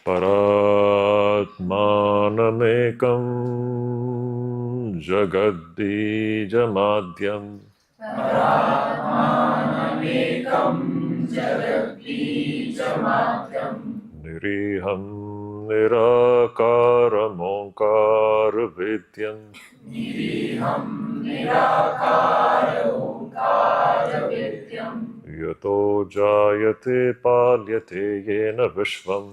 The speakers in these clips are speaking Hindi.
परात्मानमेकं जगद्बीजमाद्यं निरीहं निराकारमोङ्कारवेद्यं यतो जायते पाल्यते येन विश्वम्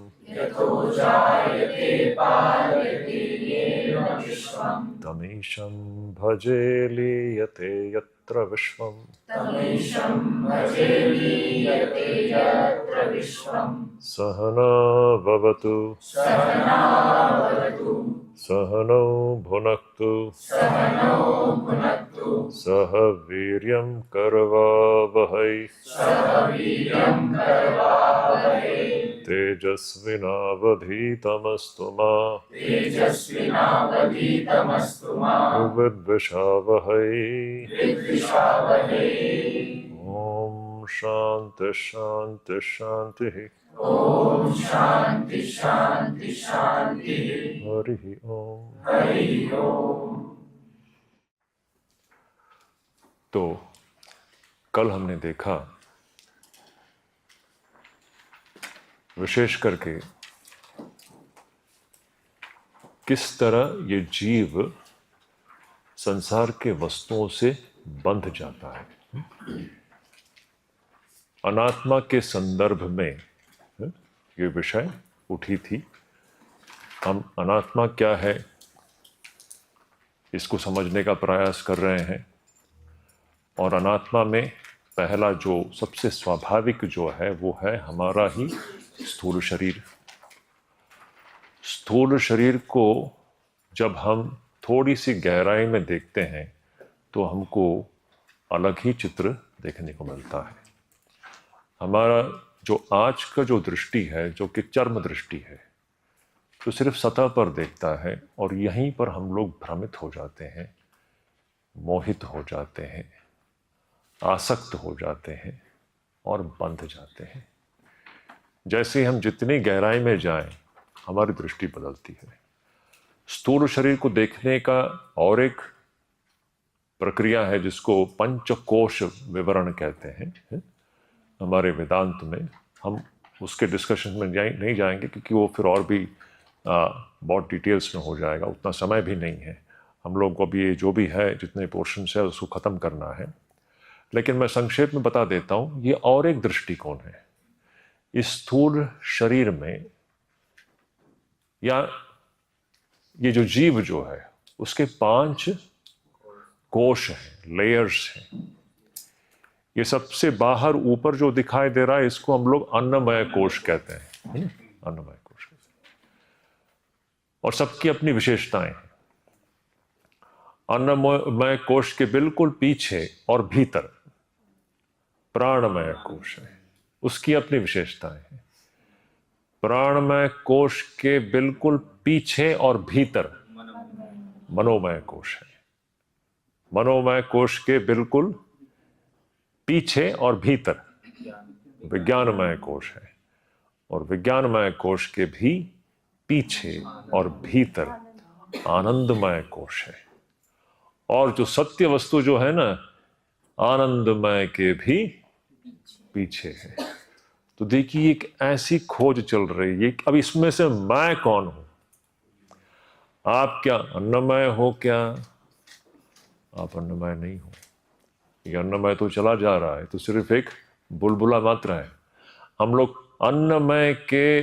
तमीशं भजे लीयते यत्र विश्वम् सहना भवतु सहनौ भुनक्तु सह वीर्यं करवावहै तेजस्विनावधीतमस्तु मा विद्विषावहै। ओम शांति शांति शांति। हरि ओम। तो कल हमने देखा विशेष करके किस तरह ये जीव संसार के वस्तुओं से बंध जाता है। अनात्मा के संदर्भ में ये विषय उठी थी। हम अनात्मा क्या है इसको समझने का प्रयास कर रहे हैं, और अनात्मा में पहला जो सबसे स्वाभाविक जो है वो है हमारा ही स्थूल शरीर। स्थूल शरीर को जब हम थोड़ी सी गहराई में देखते हैं तो हमको अलग ही चित्र देखने को मिलता है। हमारा जो आज का जो दृष्टि है, जो कि चर्म दृष्टि है, तो सिर्फ सतह पर देखता है, और यहीं पर हम लोग भ्रमित हो जाते हैं, मोहित हो जाते हैं, आसक्त हो जाते हैं और बंध जाते हैं। जैसे हम जितनी गहराई में जाएं हमारी दृष्टि बदलती है। स्थूल शरीर को देखने का और एक प्रक्रिया है जिसको पंचकोश विवरण कहते हैं। हमारे वेदांत में हम उसके डिस्कशन में नहीं जाएंगे क्योंकि वो फिर और भी बहुत डिटेल्स में हो जाएगा, उतना समय भी नहीं है। हम लोग को अभी ये जो भी है जितने पोर्शन है उसको ख़त्म करना है, लेकिन मैं संक्षेप में बता देता हूँ। ये और एक दृष्टिकोण है। इस स्थूल शरीर में या ये जो जीव जो है उसके 5 कोश हैं, लेयर्स हैं। ये सबसे बाहर ऊपर जो दिखाई दे रहा है इसको हम लोग अन्नमय कोश कहते हैं, अन्नमय कोश कहते हैं। और सबकी अपनी विशेषताएं हैं। अन्नमय कोश के बिल्कुल पीछे और भीतर प्राणमय कोश है, उसकी अपनी विशेषताएं हैं। प्राणमय कोश के बिल्कुल पीछे और भीतर मनोमय कोश है। मनोमय कोश के बिल्कुल पीछे और भीतर विज्ञानमय कोश है, और विज्ञानमय कोश के भी पीछे और भीतर आनंदमय कोश है। और जो सत्य वस्तु जो है ना, आनंदमय के भी पीछे है। तो देखिए एक ऐसी खोज चल रही है। अब इसमें से मैं कौन हूं? आप क्या अन्नमय हो? क्या आप अन्नमय नहीं हो? ये अन्नमय तो चला जा रहा है, तो सिर्फ एक बुलबुला मात्र है। हम लोग अन्नमय के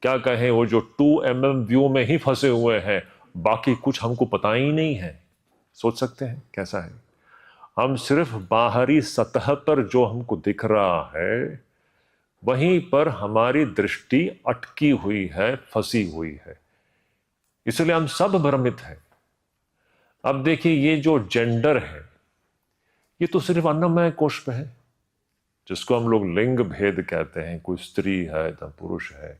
क्या कहें, वो जो 2mm व्यू में ही फंसे हुए हैं, बाकी कुछ हमको पता ही नहीं है। सोच सकते हैं कैसा है? हम सिर्फ बाहरी सतह पर जो हमको दिख रहा है वहीं पर हमारी दृष्टि अटकी हुई है, फंसी हुई है, इसलिए हम सब भ्रमित हैं। अब देखिए ये जो जेंडर है ये तो सिर्फ अन्नमय कोश पे है, जिसको हम लोग लिंग भेद कहते हैं। कोई स्त्री है तो पुरुष है,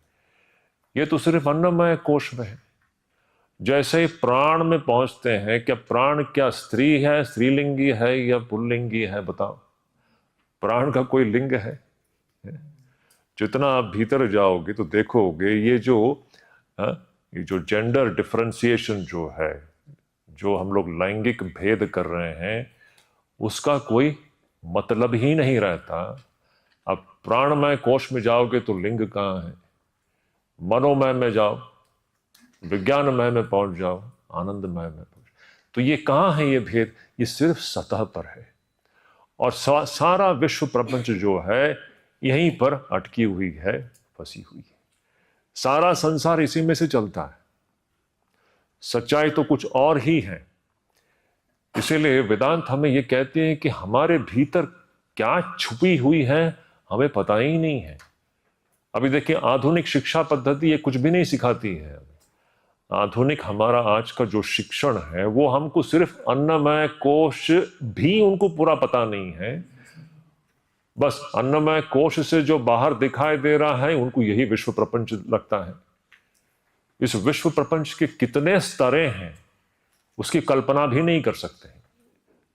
ये तो सिर्फ अन्नमय कोश में है। जैसे ही प्राण में पहुंचते हैं, क्या प्राण क्या स्त्री है, स्त्रीलिंगी है या पुल्लिंगी है? बताओ, प्राण का कोई लिंग है? जितना आप भीतर जाओगे तो देखोगे ये जो जेंडर डिफरेंशिएशन जो है, जो हम लोग लैंगिक भेद कर रहे हैं, उसका कोई मतलब ही नहीं रहता। अब प्राणमय कोश में जाओगे तो लिंग कहाँ है, मनोमय में जाओ, विज्ञानमय में पहुंच जाओ, आनंदमय में पहुंच, तो ये कहाँ है ये भेद? ये सिर्फ सतह पर है। और सारा विश्व प्रपंच जो है यहीं पर अटकी हुई है, फंसी हुई है। सारा संसार इसी में से चलता है। सच्चाई तो कुछ और ही है। इसीलिए वेदांत हमें यह कहते हैं कि हमारे भीतर क्या छुपी हुई है हमें पता ही नहीं है। अभी देखिए, आधुनिक शिक्षा पद्धति ये कुछ भी नहीं सिखाती है। आधुनिक हमारा आज का जो शिक्षण है वो हमको सिर्फ अन्नमय कोश भी उनको पूरा पता नहीं है। बस अन्नमय कोश से जो बाहर दिखाई दे रहा है उनको यही विश्व प्रपंच लगता है। इस विश्व प्रपंच के कितने स्तरें हैं उसकी कल्पना भी नहीं कर सकते।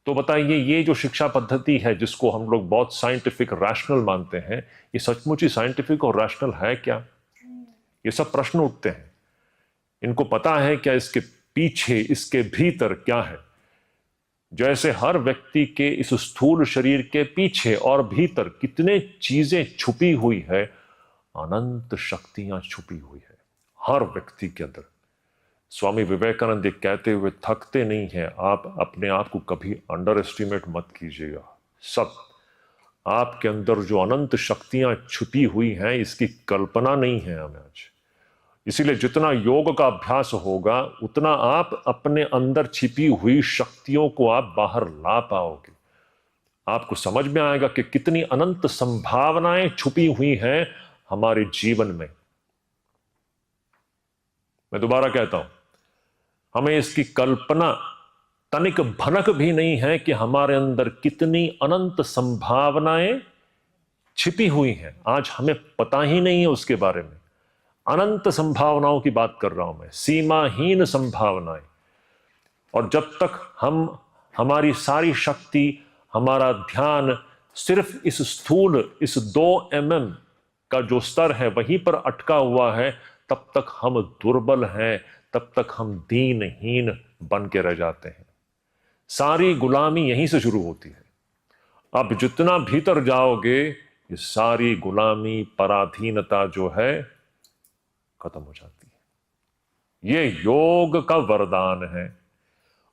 तो बताइए, ये जो शिक्षा पद्धति है जिसको हम लोग बहुत साइंटिफिक रैशनल मानते हैं, ये सचमुच ही साइंटिफिक और रैशनल है क्या? ये सब प्रश्न उठते हैं। इनको पता है क्या इसके पीछे, इसके भीतर क्या है? जैसे हर व्यक्ति के इस स्थूल शरीर के पीछे और भीतर कितने चीजें छुपी हुई है, अनंत शक्तियां छुपी हुई है हर व्यक्ति के अंदर। स्वामी विवेकानंद ये कहते हुए थकते नहीं हैं, आप अपने आप को कभी अंडर एस्टिमेट मत कीजिएगा। सब आपके अंदर जो अनंत शक्तियां छुपी हुई हैं इसकी कल्पना नहीं है हमें आज। इसीलिए जितना योग का अभ्यास होगा उतना आप अपने अंदर छिपी हुई शक्तियों को आप बाहर ला पाओगे। आपको समझ में आएगा कि कितनी अनंत संभावनाएं छुपी हुई हैं हमारे जीवन में। मैं दोबारा कहता हूं, हमें इसकी कल्पना तनिक भनक भी नहीं है कि हमारे अंदर कितनी अनंत संभावनाएं छिपी हुई हैं। आज हमें पता ही नहीं है उसके बारे में। अनंत संभावनाओं की बात कर रहा हूं मैं, सीमाहीन संभावनाएं। और जब तक हमारी सारी शक्ति, हमारा ध्यान सिर्फ इस स्थूल, इस 2 mm का जो स्तर है वहीं पर अटका हुआ है, तब तक हम दुर्बल हैं, तब तक हम दीनहीन बन के रह जाते हैं। सारी गुलामी यहीं से शुरू होती है। अब जितना भीतर जाओगे ये सारी गुलामी, पराधीनता जो है खत्म हो जाती है। ये योग का वरदान है।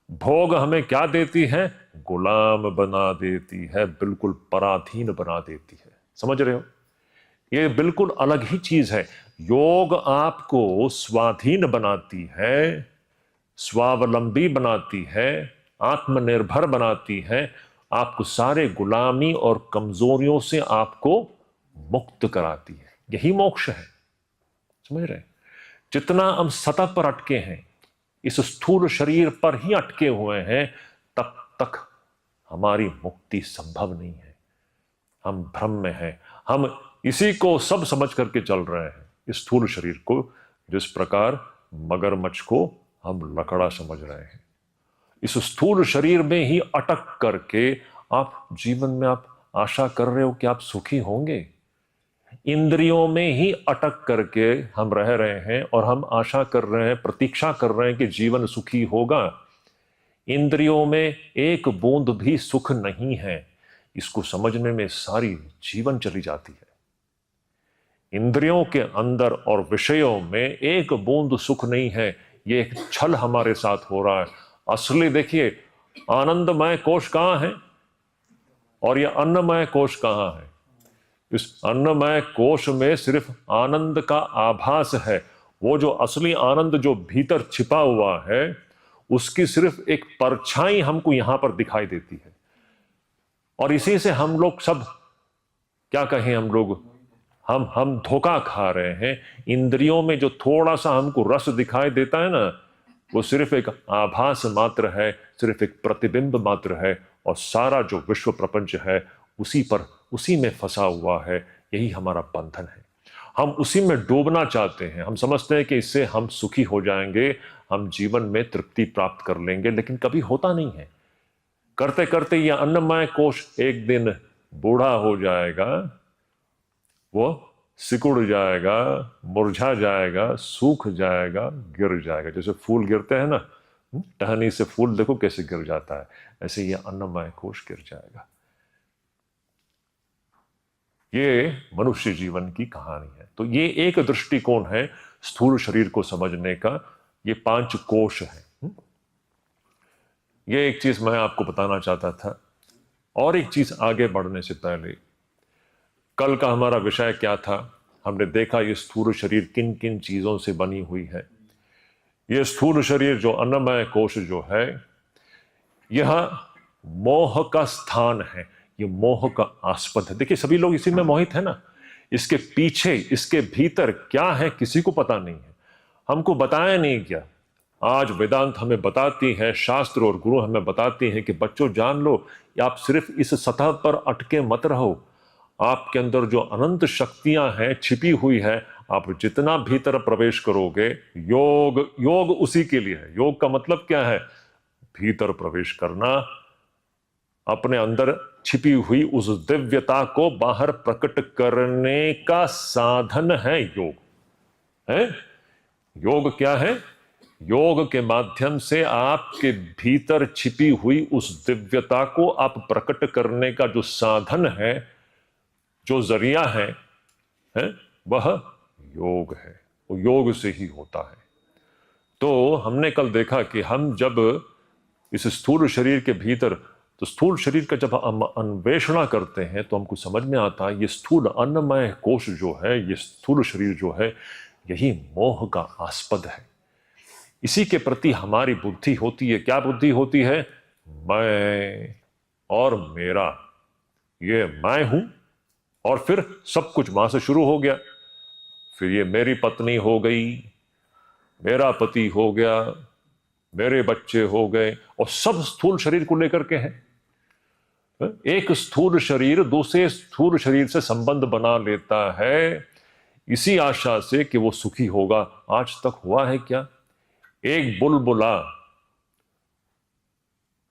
भोग हमें क्या देती है? गुलाम बना देती है, बिल्कुल पराधीन बना देती है। समझ रहे हो? ये बिल्कुल अलग ही चीज है। योग आपको स्वाधीन बनाती है, स्वावलंबी बनाती है, आत्मनिर्भर बनाती है, आपको सारे गुलामी और कमजोरियों से आपको मुक्त कराती है। यही मोक्ष है। समझ रहे? जितना हम सतह पर अटके हैं, इस स्थूल शरीर पर ही अटके हुए हैं, तब तक हमारी मुक्ति संभव नहीं है। हम भ्रम में हैं। हम इसी को सब समझ करके चल रहे हैं, इस स्थूल शरीर को, जिस प्रकार मगरमच्छ को हम लकड़ा समझ रहे हैं। इस स्थूल शरीर में ही अटक करके आप जीवन में आप आशा कर रहे हो कि आप सुखी होंगे। इंद्रियों में ही अटक करके हम रह रहे हैं और हम आशा कर रहे हैं, प्रतीक्षा कर रहे हैं कि जीवन सुखी होगा। इंद्रियों में एक बूंद भी सुख नहीं है। इसको समझने में सारी जीवन चली जाती है। इंद्रियों के अंदर और विषयों में एक बूंद सुख नहीं है। ये एक छल हमारे साथ हो रहा है। असली देखिए, आनंदमय कोश कहां है और ये अन्नमय कोश कहां है? इस अन्नमय कोश में सिर्फ आनंद का आभास है। वो जो असली आनंद जो भीतर छिपा हुआ है उसकी सिर्फ एक परछाई हमको यहां पर दिखाई देती है। और इसी से हम लोग सब, क्या कहें, हम धोखा खा रहे हैं। इंद्रियों में जो थोड़ा सा हमको रस दिखाई देता है ना, वो सिर्फ एक आभास मात्र है, सिर्फ एक प्रतिबिंब मात्र है। और सारा जो विश्व प्रपंच है उसी में फंसा हुआ है। यही हमारा बंधन है। हम उसी में डूबना चाहते हैं। हम समझते हैं कि इससे हम सुखी हो जाएंगे, हम जीवन में तृप्ति प्राप्त कर लेंगे, लेकिन कभी होता नहीं है। करते करते यह अन्नमय कोश एक दिन बूढ़ा हो जाएगा, वो सिकुड़ जाएगा, मुरझा जाएगा, सूख जाएगा, गिर जाएगा। जैसे फूल गिरते हैं ना, टहनी से फूल देखो कैसे गिर जाता है, ऐसे ये अन्नमय कोश गिर जाएगा। ये मनुष्य जीवन की कहानी है। तो ये एक दृष्टिकोण है स्थूल शरीर को समझने का। ये 5 कोश है। ये एक चीज मैं आपको बताना चाहता था। और एक चीज आगे बढ़ने से पहले, कल का हमारा विषय क्या था? हमने देखा ये स्थूल शरीर किन किन चीजों से बनी हुई है। ये स्थूल शरीर जो अन्नमय कोश जो है, यह मोह का स्थान है, ये मोह का आस्पद है। देखिए सभी लोग इसी में मोहित है ना। इसके पीछे, इसके भीतर क्या है किसी को पता नहीं है, हमको बताया नहीं गया। आज वेदांत हमें बताती है, शास्त्र और गुरु हमें बताती हैं कि बच्चों जान लो, आप सिर्फ इस सतह पर अटके मत रहो। आपके अंदर जो अनंत शक्तियां हैं छिपी हुई है, आप जितना भीतर प्रवेश करोगे, योग उसी के लिए है। योग का मतलब क्या है? भीतर प्रवेश करना, अपने अंदर छिपी हुई उस दिव्यता को बाहर प्रकट करने का साधन है योग। है योग क्या है? योग के माध्यम से आपके भीतर छिपी हुई उस दिव्यता को आप प्रकट करने का जो साधन है, जो जरिया है वह योग है। वो योग से ही होता है। तो हमने कल देखा कि हम जब इस स्थूल शरीर के भीतर, तो स्थूल शरीर का जब हम अन्वेषण करते हैं तो हमको समझ में आता है ये स्थूल अन्नमय कोश जो है, ये स्थूल शरीर जो है, यही मोह का आस्पद है। इसी के प्रति हमारी बुद्धि होती है। क्या बुद्धि होती है? मैं और मेरा, ये मैं हूं, और फिर सब कुछ वहां से शुरू हो गया। फिर ये मेरी पत्नी हो गई, मेरा पति हो गया, मेरे बच्चे हो गए, और सब स्थूल शरीर को लेकर के हैं। एक स्थूल शरीर दूसरे स्थूल शरीर से संबंध बना लेता है इसी आशा से कि वो सुखी होगा। आज तक हुआ है क्या? एक बुलबुला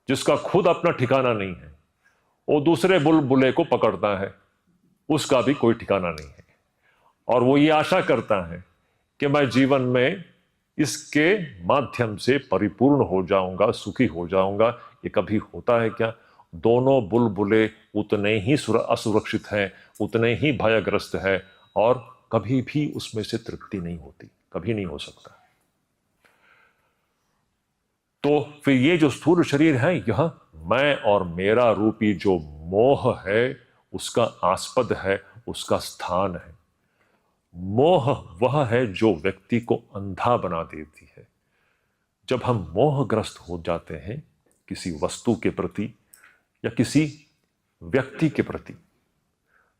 जिसका खुद अपना ठिकाना नहीं है, वो दूसरे बुलबुले को पकड़ता है, उसका भी कोई ठिकाना नहीं है, और वो ये आशा करता है कि मैं जीवन में इसके माध्यम से परिपूर्ण हो जाऊंगा, सुखी हो जाऊंगा। ये कभी होता है क्या? दोनों बुलबुले उतने ही असुरक्षित हैं, उतने ही भयग्रस्त है, और कभी भी उसमें से तृप्ति नहीं होती, कभी नहीं हो सकता। तो फिर ये जो स्थूल शरीर है, यह मैं और मेरा रूपी जो मोह है उसका आस्पद है, उसका स्थान है। मोह वह है जो व्यक्ति को अंधा बना देती है। जब हम मोहग्रस्त हो जाते हैं किसी वस्तु के प्रति या किसी व्यक्ति के प्रति,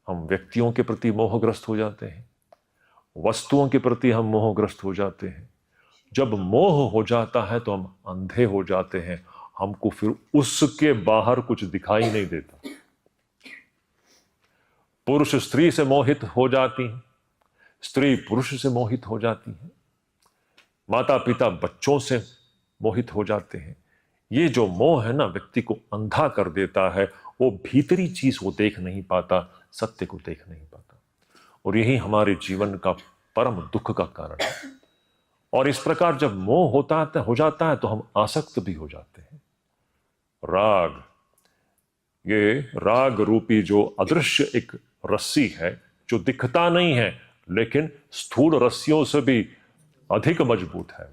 हम व्यक्तियों के प्रति मोहग्रस्त हो जाते हैं, वस्तुओं के प्रति हम मोहग्रस्त हो जाते हैं। जब मोह हो जाता है तो हम अंधे हो जाते हैं, हमको फिर उसके बाहर कुछ दिखाई नहीं देता। पुरुष स्त्री से मोहित हो जाती है, स्त्री पुरुष से मोहित हो जाती है, माता पिता बच्चों से मोहित हो जाते हैं। ये जो मोह है ना, व्यक्ति को अंधा कर देता है। वो भीतरी चीज वो देख नहीं पाता, सत्य को देख नहीं पाता, और यही हमारे जीवन का परम दुख का कारण है। और इस प्रकार जब मोह हो जाता है तो हम आसक्त भी हो जाते हैं। राग, ये राग रूपी जो अदृश्य एक रस्सी है, जो दिखता नहीं है लेकिन स्थूल रस्सियों से भी अधिक मजबूत है।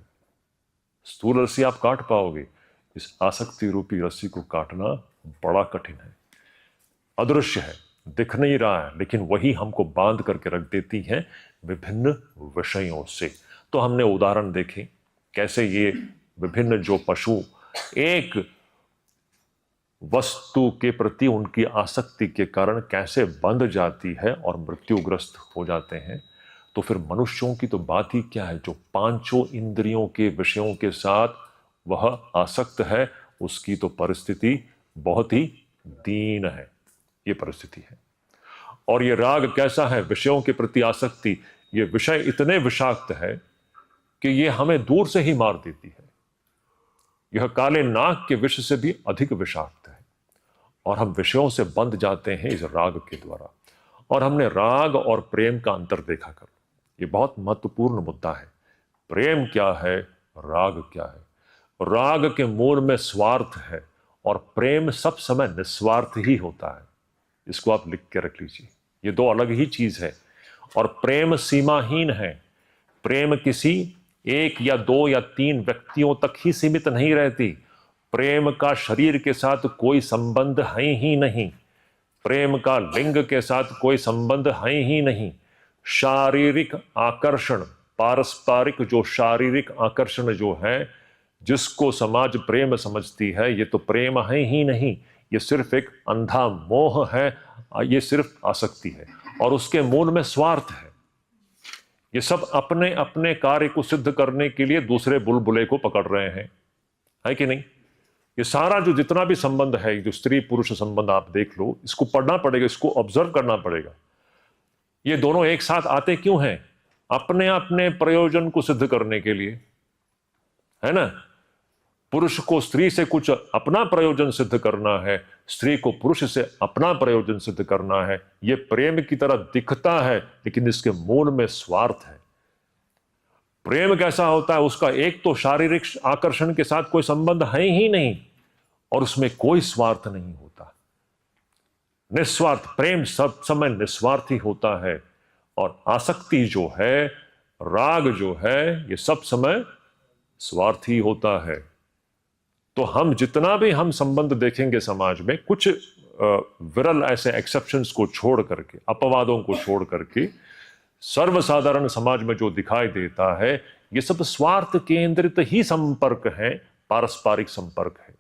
स्थूल रस्सी आप काट पाओगे, इस आसक्ति रूपी रस्सी को काटना बड़ा कठिन है। अदृश्य है, दिख नहीं रहा है, लेकिन वही हमको बांध करके रख देती है विभिन्न विषयों से। तो हमने उदाहरण देखे कैसे ये विभिन्न जो पशु एक वस्तु के प्रति उनकी आसक्ति के कारण कैसे बंध जाती है और मृत्युग्रस्त हो जाते हैं। तो फिर मनुष्यों की तो बात ही क्या है, जो पांचों इंद्रियों के विषयों के साथ वह आसक्त है, उसकी तो परिस्थिति बहुत ही दीन है। ये परिस्थिति है। और ये राग कैसा है? विषयों के प्रति आसक्ति, ये विषय इतने विषाक्त है कि ये हमें दूर से ही मार देती है। यह काले नाग के विष से भी अधिक विषाक्त है, और हम विषयों से बंध जाते हैं इस राग के द्वारा। और हमने राग और प्रेम का अंतर देखा। कर ये बहुत महत्वपूर्ण मुद्दा है। प्रेम क्या है, राग क्या है। राग के मूल में स्वार्थ है और प्रेम सब समय निस्वार्थ ही होता है। इसको आप लिख के रख लीजिए, ये दो अलग ही चीज है। और प्रेम सीमाहीन है। प्रेम किसी एक या दो या तीन व्यक्तियों तक ही सीमित नहीं रहती। प्रेम का शरीर के साथ कोई संबंध है ही नहीं। प्रेम का लिंग के साथ कोई संबंध है ही नहीं। शारीरिक आकर्षण, पारस्परिक जो शारीरिक आकर्षण जो है, जिसको समाज प्रेम समझती है, ये तो प्रेम है ही नहीं। ये सिर्फ एक अंधा मोह है, ये सिर्फ आसक्ति है और उसके मूल में स्वार्थ है। ये सब अपने अपने कार्य को सिद्ध करने के लिए दूसरे बुलबुले को पकड़ रहे हैं, है कि नहीं। ये सारा जो जितना भी संबंध है, जो स्त्री पुरुष संबंध आप देख लो, इसको पढ़ना पड़ेगा, इसको ऑब्जर्व करना पड़ेगा। ये दोनों एक साथ आते क्यों हैं? अपने अपने प्रयोजन को सिद्ध करने के लिए, है ना। पुरुष को स्त्री से कुछ अपना प्रयोजन सिद्ध करना है, स्त्री को पुरुष से अपना प्रयोजन सिद्ध करना है। यह प्रेम की तरह दिखता है, लेकिन इसके मूल में स्वार्थ है। प्रेम कैसा होता है? उसका एक तो शारीरिक आकर्षण के साथ कोई संबंध है ही नहीं और उसमें कोई स्वार्थ नहीं होता। निस्वार्थ प्रेम सब समय निस्वार्थी होता है। और आसक्ति जो है, राग जो है, ये सब समय स्वार्थी होता है। तो हम जितना भी हम संबंध देखेंगे समाज में, कुछ विरल ऐसे एक्सेप्शंस को छोड़ करके, अपवादों को छोड़ करके, सर्वसाधारण समाज में जो दिखाई देता है, ये सब स्वार्थ केंद्रित ही संपर्क है, पारस्परिक संपर्क है।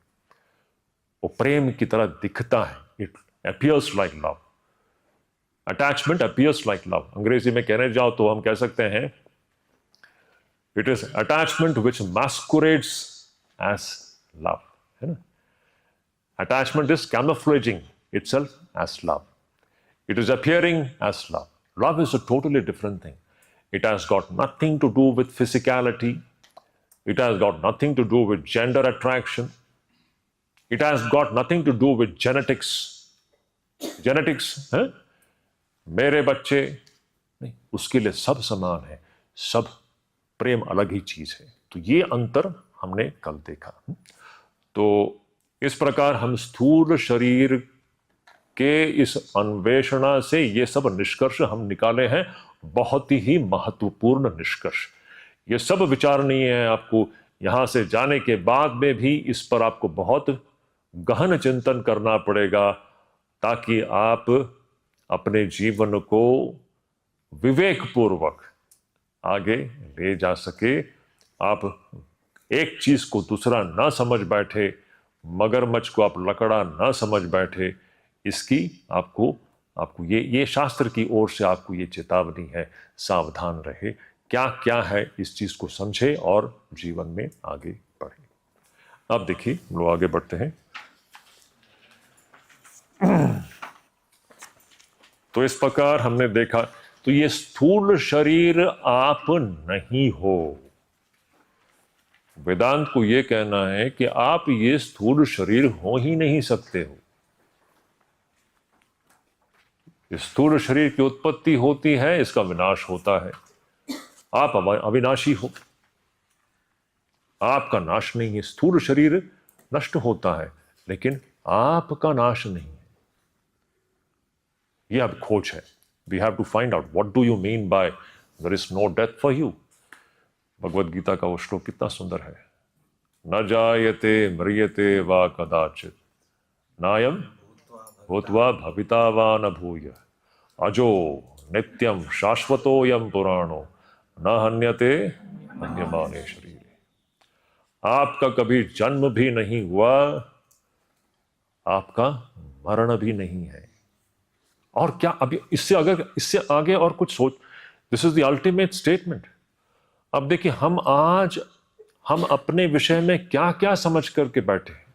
वो प्रेम की तरह दिखता है। It appears like love. Attachment appears like love. अंग्रेजी में कहने जाओ तो हम कह सकते हैं, it is attachment which masquerades as love, है ना। Attachment is camouflaging itself as love. It is appearing as love. Love is a totally different thing. It has got nothing to do with physicality. It has got nothing to do with gender attraction. It has got nothing to do with genetics. Genetics, है? मेरे बच्चे नहीं, उसके लिए सब समान है। सब प्रेम अलग ही चीज है। तो ये अंतर हमने कल देखा। तो इस प्रकार हम स्थूल शरीर के इस अन्वेषणा से ये सब निष्कर्ष हम निकाले हैं, बहुत ही महत्वपूर्ण निष्कर्ष। ये सब विचारणीय है। आपको यहां से जाने के बाद में भी इस पर आपको बहुत गहन चिंतन करना पड़ेगा, ताकि आप अपने जीवन को विवेकपूर्वक आगे ले जा सके। आप एक चीज को दूसरा ना समझ बैठे, मगरमच्छ को आप लकड़ा ना समझ बैठे। इसकी आपको ये शास्त्र की ओर से आपको ये चेतावनी है, सावधान रहे। क्या क्या है इस चीज को समझे और जीवन में आगे बढ़े। अब देखिए, हम लोग आगे बढ़ते हैं। तो इस प्रकार हमने देखा, तो ये स्थूल शरीर आप नहीं हो। वेदांत को यह कहना है कि आप ये स्थूल शरीर हो ही नहीं सकते हो। स्थूल शरीर की उत्पत्ति होती है, इसका विनाश होता है। आप अविनाशी हो, आपका नाश नहीं है। स्थूल शरीर नष्ट होता है, लेकिन आपका नाश नहीं है। यह अब खोज है। We have to find out what do you mean by there is no death for you. Bhagavad Gita का वो श्लोक कितना सुंदर है। न जायते म्रियते वा कदाचित, नायम भूत्वा भविता वा न भूय, अजो नित्यम शाश्वतोयम पुराणो न हन्यते हन्यमाने शरीरे। आपका कभी जन्म भी नहीं हुआ, आपका मरण भी नहीं है। और क्या अभी इससे आगे और कुछ सोच? This is the ultimate statement. अब देखिए, हम अपने विषय में क्या क्या समझ करके बैठे हैं।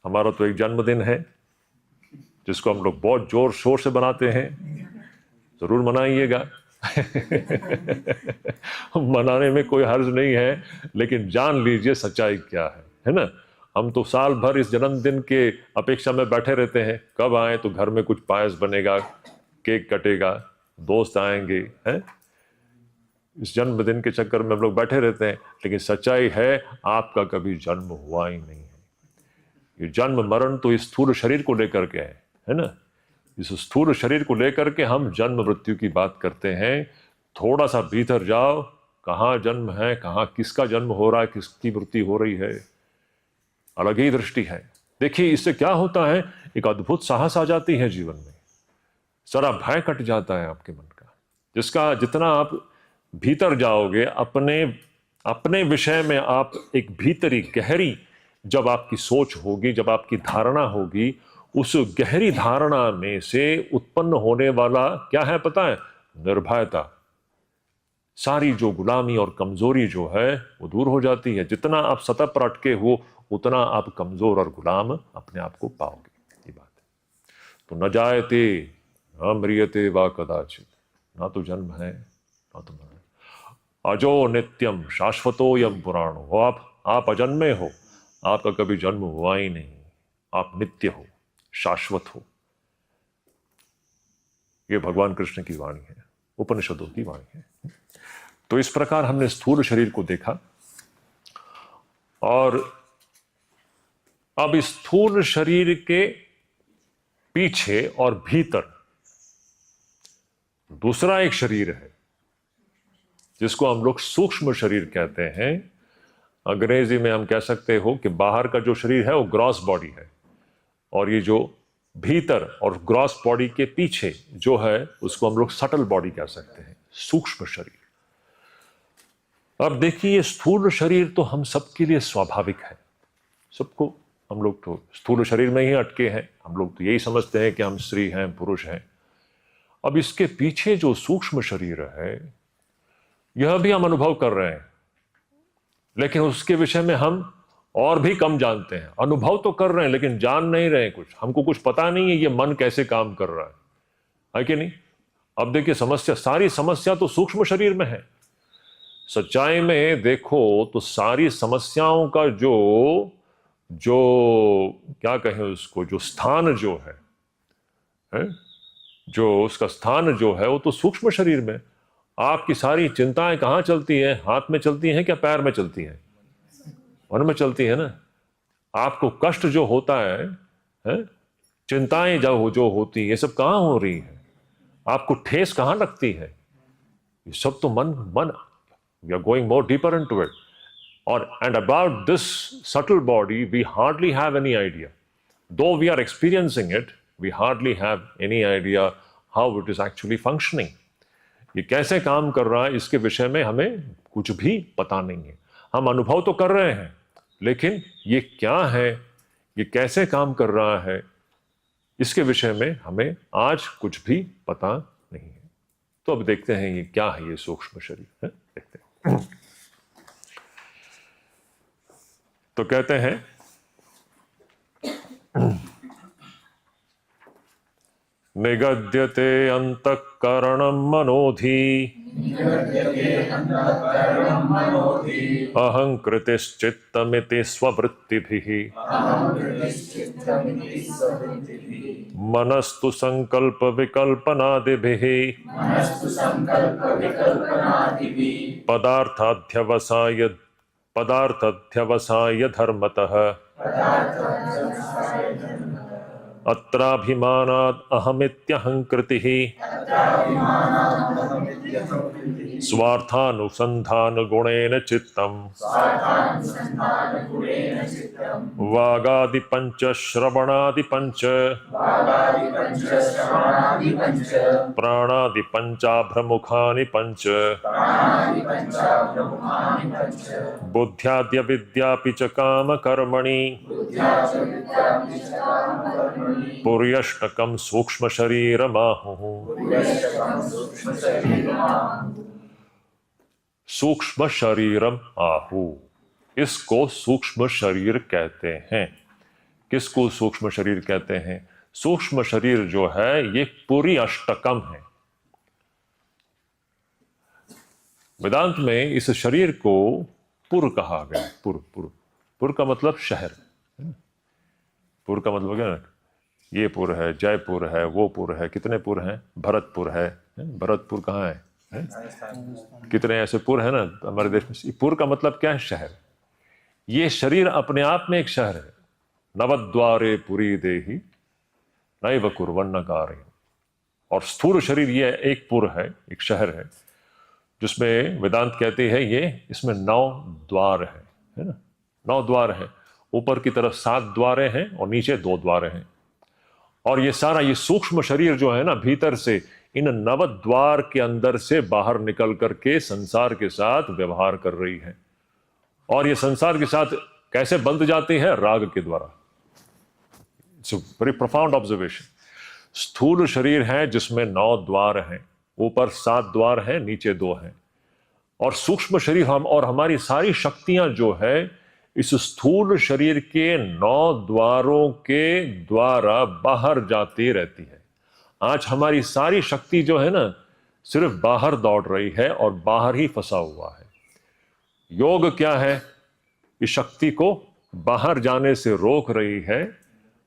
हमारा तो एक जन्मदिन है, जिसको हम लोग बहुत जोर शोर से बनाते हैं। जरूर मनाइएगा। मनाने में कोई हर्ज नहीं है, लेकिन जान लीजिए सच्चाई क्या है ना। हम तो साल भर इस जन्मदिन के अपेक्षा में बैठे रहते हैं, कब आए तो घर में कुछ पायस बनेगा, केक कटेगा, दोस्त आएंगे, हैं। इस जन्मदिन के चक्कर में हम लोग बैठे रहते हैं, लेकिन सच्चाई है आपका कभी जन्म हुआ ही नहीं है। ये जन्म मरण तो इस स्थूल शरीर को लेकर के है ना। इस स्थूल शरीर को लेकर के हम जन्म मृत्यु की बात करते हैं। थोड़ा सा भीतर जाओ, कहाँ जन्म है, कहाँ किसका जन्म हो रहा है, किसकी मृत्यु हो रही है, अलग ही दृष्टि है। देखिए इससे क्या होता है, एक अद्भुत साहस आ जाती है जीवन में, सारा भय कट जाता है आपके मन का। जिसका जितना आप भीतर जाओगे अपने अपने विषय में, आप एक भीतरी गहरी जब आपकी सोच होगी, जब आपकी धारणा होगी, उस गहरी धारणा में से उत्पन्न होने वाला क्या है पता है, निर्भयता। सारी जो गुलामी और कमजोरी जो है वो दूर हो जाती है। जितना आप सतह पर अटके हो उतना आप कमजोर और गुलाम अपने आप को पाओगे, ये बात है। तो न जायते न म्रियते वा कदाचित, ना तो जन्म है ना तो मरण। अजो नित्यम शाश्वतो यम पुराणो, हो आप अजन्मे हो, आपका कभी जन्म हुआ ही नहीं, आप नित्य हो, शाश्वत हो। ये भगवान कृष्ण की वाणी है, उपनिषदों की वाणी है। तो इस प्रकार हमने स्थूल शरीर को देखा, और अब इस स्थूल शरीर के पीछे और भीतर दूसरा एक शरीर है जिसको हम लोग सूक्ष्म शरीर कहते हैं। अंग्रेजी में हम कह सकते हो कि बाहर का जो शरीर है वो ग्रॉस बॉडी है, और ये जो भीतर और ग्रॉस बॉडी के पीछे जो है उसको हम लोग सटल बॉडी कह सकते हैं, सूक्ष्म शरीर। अब देखिए ये स्थूल शरीर तो हम सबके लिए स्वाभाविक है, सबको, हम लोग तो स्थूल शरीर में ही अटके हैं, हम लोग तो यही समझते हैं कि हम स्त्री हैं, पुरुष हैं। अब इसके पीछे जो सूक्ष्म शरीर है यह भी हम अनुभव कर रहे हैं, लेकिन उसके विषय में हम और भी कम जानते हैं। अनुभव तो कर रहे हैं लेकिन जान नहीं रहे, कुछ हमको कुछ पता नहीं है ये मन कैसे काम कर रहा है कि नहीं। अब देखिए समस्या, सारी समस्या तो सूक्ष्म शरीर में है। सच्चाई में देखो तो सारी समस्याओं का जो क्या कहें उसको, जो स्थान जो है, जो उसका स्थान जो है वो तो सूक्ष्म शरीर में। आपकी सारी चिंताएं कहाँ चलती हैं, हाथ में चलती हैं क्या पैर में चलती हैं, मन में चलती है ना। आपको कष्ट जो होता है, चिंताएं जो होती है, ये सब कहाँ हो रही है, आपको ठेस कहाँ लगती है, ये सब तो मन we are going more deeper into it. And about this subtle body we hardly have any idea, though we are experiencing it, we hardly have any idea how it is actually functioning. ये कैसे काम कर रहा है इसके विषय में हमें कुछ भी पता नहीं है। हम अनुभव तो कर रहे हैं लेकिन ये क्या है, ये कैसे काम कर रहा है, इसके विषय में हमें आज कुछ भी पता नहीं है। तो अब देखते हैं ये क्या है, ये सूक्ष्म शरीर है, देखते हैं। तो कहते हैं निगद्यते अंतःकरणं मनोधि अहंकृतिश्चित्तमिति स्ववृत्तिभिः मनस्तु संकल्प विकल्पनादिभिः पदार्थाध्यवसाय धर्मतः अत्राभिमानाद् अहमित्यहंकृतिः स्वार्थानुसंधान गुणेन चित्तम् वागादि पंच श्रवणादि पंच प्राणादि पंचाभ्रमुखानि पंच बुद्ध्याद्य विद्यापि च काम कर्मणि पुर्यष्टकम सूक्ष्म शरीरमाहुः। सूक्ष्म शरीरम आहु, इसको सूक्ष्म शरीर कहते हैं। किसको सूक्ष्म शरीर कहते हैं? सूक्ष्म शरीर जो है ये पुरी अष्टकम है। वेदांत में इस शरीर को पुर कहा गया। पुर का मतलब शहर, पुर का मतलब क्या है? ये पुर है, जयपुर है, वो पुर है, कितने पुर हैं? भरतपुर है, भरतपुर कहाँ है? कितने ऐसे पुर है ना हमारे देश में। पुर का मतलब क्या है? शहर। ये शरीर अपने आप में एक शहर है। नवद्वारे पुरी देही नैव कुर्वन्न कार्यम्। और स्थूल शरीर ये एक पुर है, एक शहर है, जिसमें वेदांत कहते हैं ये इसमें 9 द्वार है ना, 9 द्वार है। ऊपर की तरफ 7 द्वारें हैं और नीचे 2 द्वारें हैं। और ये सारा ये सूक्ष्म शरीर जो है ना, भीतर से इन 9 द्वार के अंदर से बाहर निकल करके संसार के साथ व्यवहार कर रही है। और ये संसार के साथ कैसे बंध जाती है? राग के द्वारा। It's a very profound observation. स्थूल शरीर है जिसमें 9 द्वार हैं, ऊपर 7 द्वार हैं, नीचे 2 हैं। और सूक्ष्म शरीर हम और हमारी सारी शक्तियां जो है इस स्थूल शरीर के 9 द्वारों के द्वारा बाहर जाती रहती है। आज हमारी सारी शक्ति जो है ना सिर्फ बाहर दौड़ रही है और बाहर ही फंसा हुआ है। योग क्या है? इस शक्ति को बाहर जाने से रोक रही है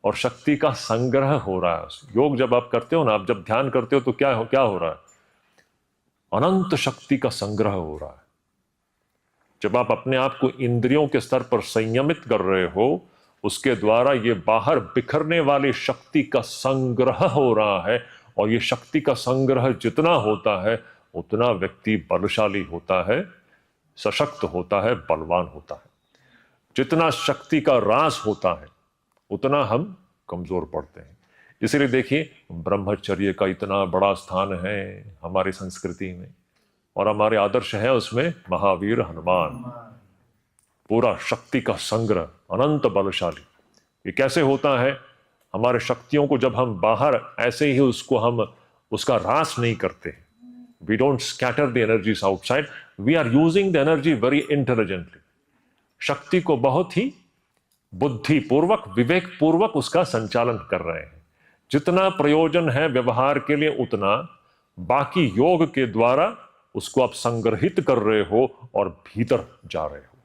और शक्ति का संग्रह हो रहा है। योग जब आप करते हो ना, आप जब ध्यान करते हो तो क्या हो रहा है? अनंत शक्ति का संग्रह हो रहा है। जब आप अपने आप को इंद्रियों के स्तर पर संयमित कर रहे हो, उसके द्वारा ये बाहर बिखरने वाली शक्ति का संग्रह हो रहा है। और ये शक्ति का संग्रह जितना होता है उतना व्यक्ति बलशाली होता है, सशक्त होता है, बलवान होता है। जितना शक्ति का रास होता है उतना हम कमजोर पड़ते हैं। इसलिए देखिए ब्रह्मचर्य का इतना बड़ा स्थान है हमारी संस्कृति में, और हमारे आदर्श है उसमें महावीर हनुमान। पूरा शक्ति का संग्रह, अनंत बलशाली। ये कैसे होता है? हमारे शक्तियों को जब हम बाहर ऐसे ही हम उसका रास नहीं करते, we don't scatter the energies outside, we are using the energy very intelligently. शक्ति को बहुत ही बुद्धिपूर्वक, विवेक पूर्वक उसका संचालन कर रहे हैं। जितना प्रयोजन है व्यवहार के लिए उतना, बाकी योग के द्वारा उसको आप संग्रहित कर रहे हो और भीतर जा रहे हो।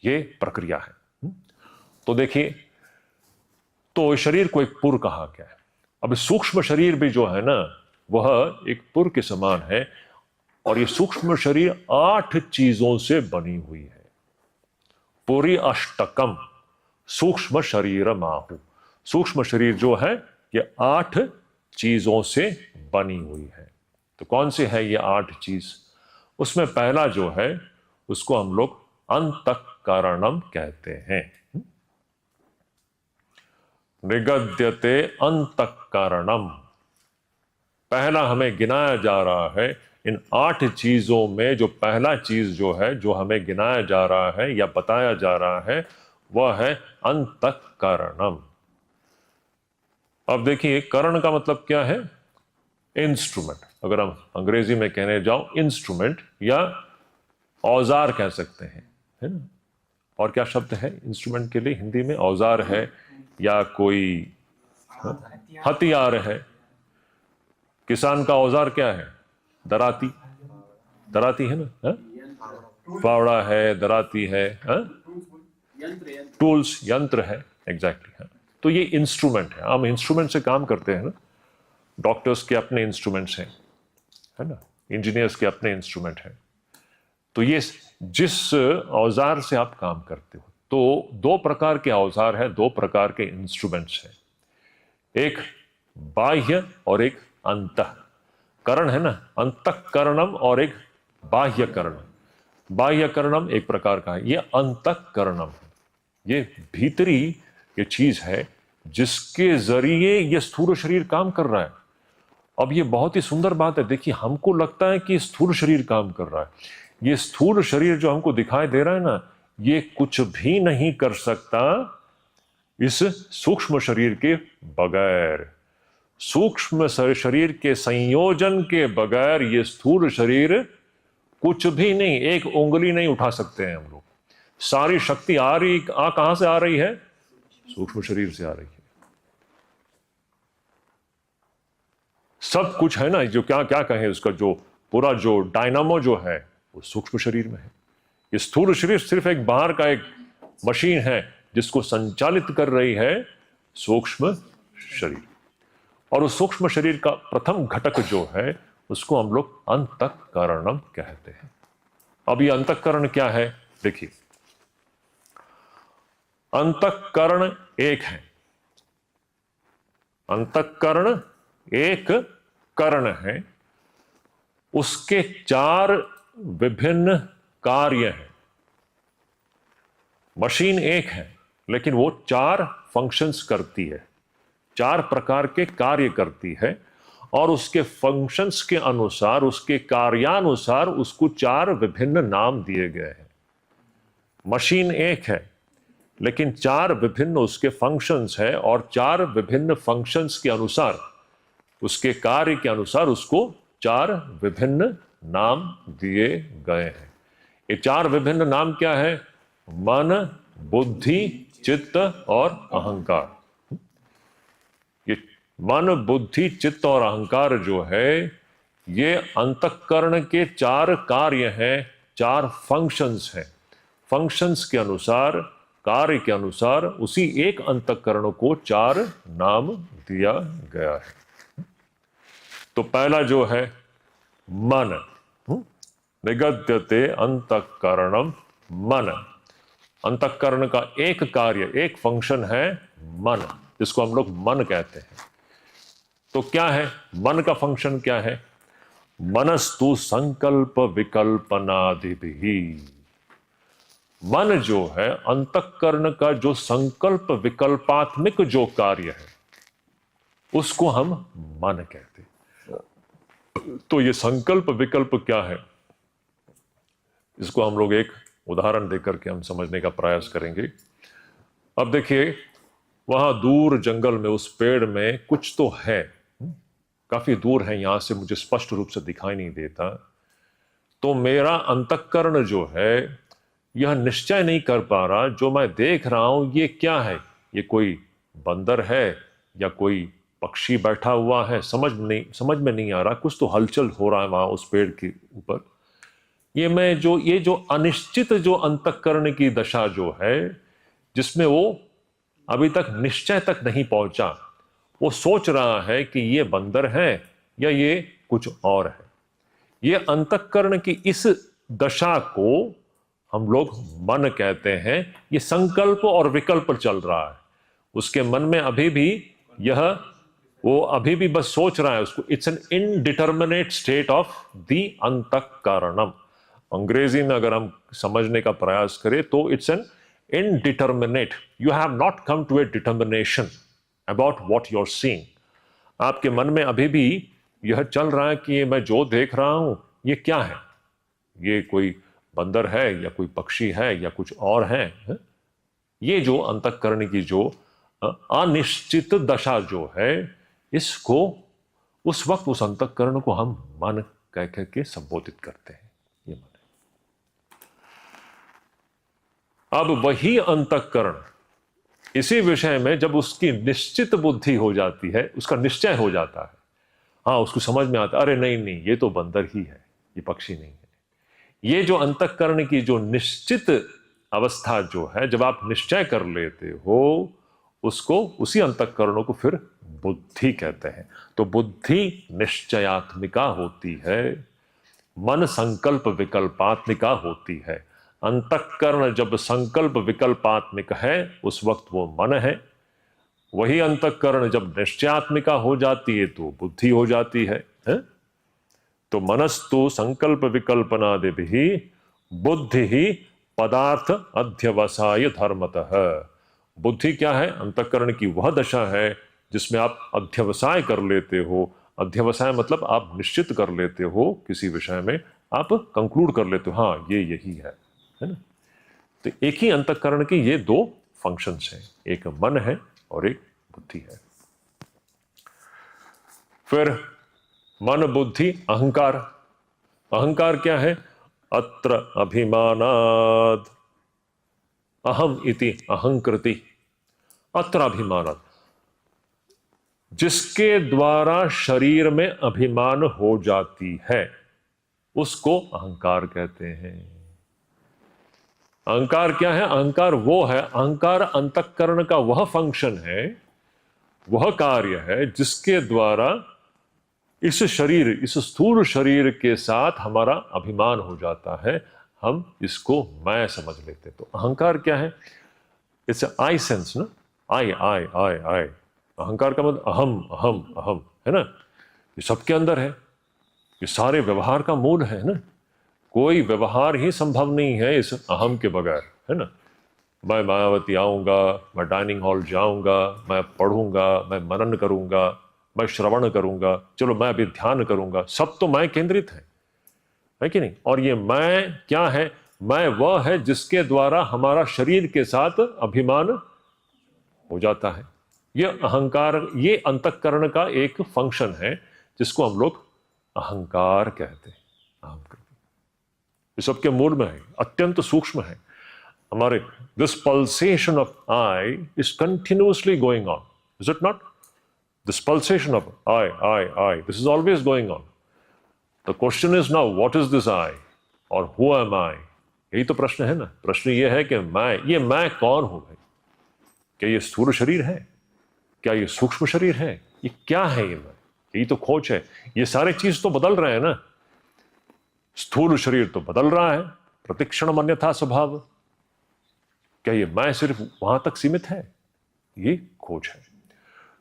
ये प्रक्रिया है। तो देखिए, तो शरीर को एक पुर कहा गया है। अब सूक्ष्म शरीर भी जो है ना वह एक पुर के समान है। और ये सूक्ष्म शरीर 8 चीजों से बनी हुई है। पुरी अष्टकम सूक्ष्म शरीर माहु। सूक्ष्म शरीर जो है ये 8 चीजों से बनी हुई है। तो कौन से है ये 8 चीज? उसमें पहला जो है उसको हम लोग अंतःकरणम कहते हैं। निगद्यते अंतःकरणम। पहला हमें गिनाया जा रहा है इन 8 चीजों में। जो पहला चीज जो है, जो हमें गिनाया जा रहा है या बताया जा रहा है, वह है अंतःकरणम। अब देखिए, करण का मतलब क्या है? इंस्ट्रूमेंट। अगर हम अंग्रेजी में कहने जाओ, इंस्ट्रूमेंट या औजार कह सकते हैं, है ना। और क्या शब्द है इंस्ट्रूमेंट के लिए हिंदी में? औजार है या कोई हथियार है। किसान का औजार क्या है? दराती। दराती है ना, है? फावड़ा है, दराती है, टूल्स, यंत्र है, एग्जैक्टली है। तो ये इंस्ट्रूमेंट है। हम इंस्ट्रूमेंट से काम करते हैं ना। डॉक्टर्स के अपने इंस्ट्रूमेंट्स हैं, है ना। इंजीनियर्स के अपने इंस्ट्रूमेंट हैं। तो ये जिस औजार से आप काम करते हो, तो 2 प्रकार के औजार है, 2 प्रकार के इंस्ट्रूमेंट्स हैं। एक बाह्य और एक अंतःकरण है ना। अंतःकरणम और एक बाह्यकरणम। बाह्यकरणम एक प्रकार का है, ये अंतःकरणम है। ये भीतरी ये चीज है जिसके जरिए ये स्थूल शरीर काम कर रहा है। अब ये बहुत ही सुंदर बात है। देखिए, हमको लगता है कि स्थूल शरीर काम कर रहा है। ये स्थूल शरीर जो हमको दिखाई दे रहा है ना, ये कुछ भी नहीं कर सकता इस सूक्ष्म शरीर के बगैर। सूक्ष्म शरीर के संयोजन के बगैर ये स्थूल शरीर कुछ भी नहीं, एक उंगली नहीं उठा सकते हैं हम लोग। सारी शक्ति कहां से आ रही है? सूक्ष्म शरीर से आ रही है। सब कुछ है ना, जो क्या क्या कहें, उसका जो पूरा जो डायनामो जो है वो सूक्ष्म शरीर में है। ये स्थूल शरीर सिर्फ एक बाहर का एक मशीन है जिसको संचालित कर रही है सूक्ष्म शरीर। और उस सूक्ष्म शरीर का प्रथम घटक जो है उसको हम लोग अंतःकरणम कहते हैं। अब ये अंतःकरण क्या है? देखिए, अंतःकरण एक है, अंतःकरण एक कर्ण है, उसके 4 विभिन्न कार्य हैं। मशीन एक है लेकिन वो 4 फंक्शंस करती है, 4 प्रकार के कार्य करती है, और उसके फंक्शंस के अनुसार, उसके कार्यानुसार उसको 4 विभिन्न नाम दिए गए हैं। मशीन एक है लेकिन 4 विभिन्न उसके फंक्शंस है, और 4 विभिन्न फंक्शंस के अनुसार, उसके कार्य के अनुसार उसको 4 विभिन्न नाम दिए गए हैं। ये 4 विभिन्न नाम क्या है? मन, बुद्धि, चित्त और अहंकार। ये मन, बुद्धि, चित्त और अहंकार जो है ये अंतःकरण के 4 कार्य हैं, 4 फंक्शंस हैं। फंक्शंस के अनुसार, कार्य के अनुसार उसी एक अंतःकरण को 4 नाम दिया गया है। तो पहला जो है मन, निगद्यते अंतःकरणम मन। अंतःकरण का एक कार्य, एक फंक्शन है मन, जिसको हम लोग मन कहते हैं। तो क्या है मन का फंक्शन? क्या है? मनस्तु संकल्प विकल्पनादिभिः। मन जो है अंतःकरण का जो संकल्प विकल्पात्मक जो कार्य है उसको हम मन कहते हैं। तो ये संकल्प विकल्प क्या है, इसको हम लोग एक उदाहरण देकर के हम समझने का प्रयास करेंगे। अब देखिए, वहां दूर जंगल में उस पेड़ में कुछ तो है, काफी दूर है, यहां से मुझे स्पष्ट रूप से दिखाई नहीं देता। तो मेरा अंतःकरण जो है यह निश्चय नहीं कर पा रहा, जो मैं देख रहा हूं ये क्या है, ये कोई बंदर है या कोई पक्षी बैठा हुआ है, समझ में नहीं आ रहा। कुछ तो हलचल हो रहा है वहां उस पेड़ के ऊपर। ये जो अनिश्चित जो अंतःकरण की दशा जो है, जिसमें वो अभी तक निश्चय तक नहीं पहुंचा, वो सोच रहा है कि ये बंदर है या ये कुछ और है। ये अंतःकरण की इस दशा को हम लोग मन कहते हैं। ये संकल्प और विकल्प चल रहा है उसके मन में अभी भी, वो अभी भी बस सोच रहा है उसको। It's an indeterminate state of the अंतःकरणम। अंग्रेजी में अगर हम समझने का प्रयास करें तो it's an indeterminate, you have not come to a determination about what you are seeing. आपके मन में अभी भी यह चल रहा है कि ये मैं जो देख रहा हूं ये क्या है, ये कोई बंदर है या कोई पक्षी है या कुछ और है। ये जो अंतःकरण की जो अनिश्चित दशा जो है, इसको उस वक्त उस अंतःकरण को हम मन कह करके संबोधित करते हैं। ये मन है। अब वही अंतःकरण इसी विषय में जब उसकी निश्चित बुद्धि हो जाती है, उसका निश्चय हो जाता है, हाँ उसको समझ में आता, अरे नहीं नहीं ये तो बंदर ही है, ये पक्षी नहीं है। ये जो अंतःकरण की जो निश्चित अवस्था जो है, जब आप निश्चय कर लेते हो उसको, उसी अंतःकरणों को फिर बुद्धि कहते हैं। तो बुद्धि निश्चयात्मिका होती है, मन संकल्प विकल्पात्मिका होती है। अंतःकरण जब संकल्प विकल्पात्मिक है उस वक्त वो मन है। वही अंतःकरण जब निश्चयात्मिका हो जाती है तो बुद्धि हो जाती है? तो मनस्तु संकल्प विकल्पनादिभिः बुद्धि ही पदार्थ अध्यवसाय धर्मतः। बुद्धि क्या है? अंतःकरण की वह दशा है जिसमें आप अध्यवसाय कर लेते हो। अध्यवसाय मतलब आप निश्चित कर लेते हो किसी विषय में, आप कंक्लूड कर लेते हो, हाँ ये यही है ना। तो एक ही अंतःकरण के ये 2 फंक्शंस हैं, एक मन है और एक बुद्धि है। फिर मन, बुद्धि, अहंकार। अहंकार क्या है? अत्र अभिमानाद अहम इति अहंकृति। अत्र अभिमानाद, जिसके द्वारा शरीर में अभिमान हो जाती है उसको अहंकार कहते हैं। अहंकार क्या है? अहंकार वो है, अहंकार अंतःकरण का वह फंक्शन है, वह कार्य है जिसके द्वारा इस शरीर, इस स्थूल शरीर के साथ हमारा अभिमान हो जाता है, हम इसको मैं समझ लेते। तो अहंकार क्या है? इट्स आई सेंस ना, आई आई आई आई। अहंकार का मतलब अहम अहम अहम है ना, ये सबके अंदर है, ये सारे व्यवहार का मूल है ना। कोई व्यवहार ही संभव नहीं है इस अहम के बगैर, है ना। मैं मायावती आऊंगा, मैं डाइनिंग हॉल जाऊंगा, मैं पढ़ूंगा, मैं मनन करूंगा, मैं श्रवण करूंगा, चलो मैं अभी ध्यान करूंगा, सब तो मैं केंद्रित है कि नहीं। और ये मैं क्या है? मैं वह है जिसके द्वारा हमारा शरीर के साथ अभिमान हो जाता है। ये अहंकार, ये अंतःकरण का एक फंक्शन है जिसको हम लोग अहंकार कहते हैं। अहंकार ये सबके मूल में है, अत्यंत सूक्ष्म है हमारे। This pulsation of I is continuously going on, is it not? This pulsation of I I I, this is always going on. The question is now what is this I और हु एम आई? यही तो प्रश्न है ना। प्रश्न ये है कि ये मैं कौन हूं भाई? क्या ये स्थूल शरीर है? क्या ये सूक्ष्म शरीर है? ये क्या है ये मैं? यही तो खोज है। ये सारे चीज तो बदल रहे हैं ना। स्थूल शरीर तो बदल रहा है, प्रतिक्षण अन्यथा स्वभाव। क्या ये मैं सिर्फ वहां तक सीमित है? ये खोज है।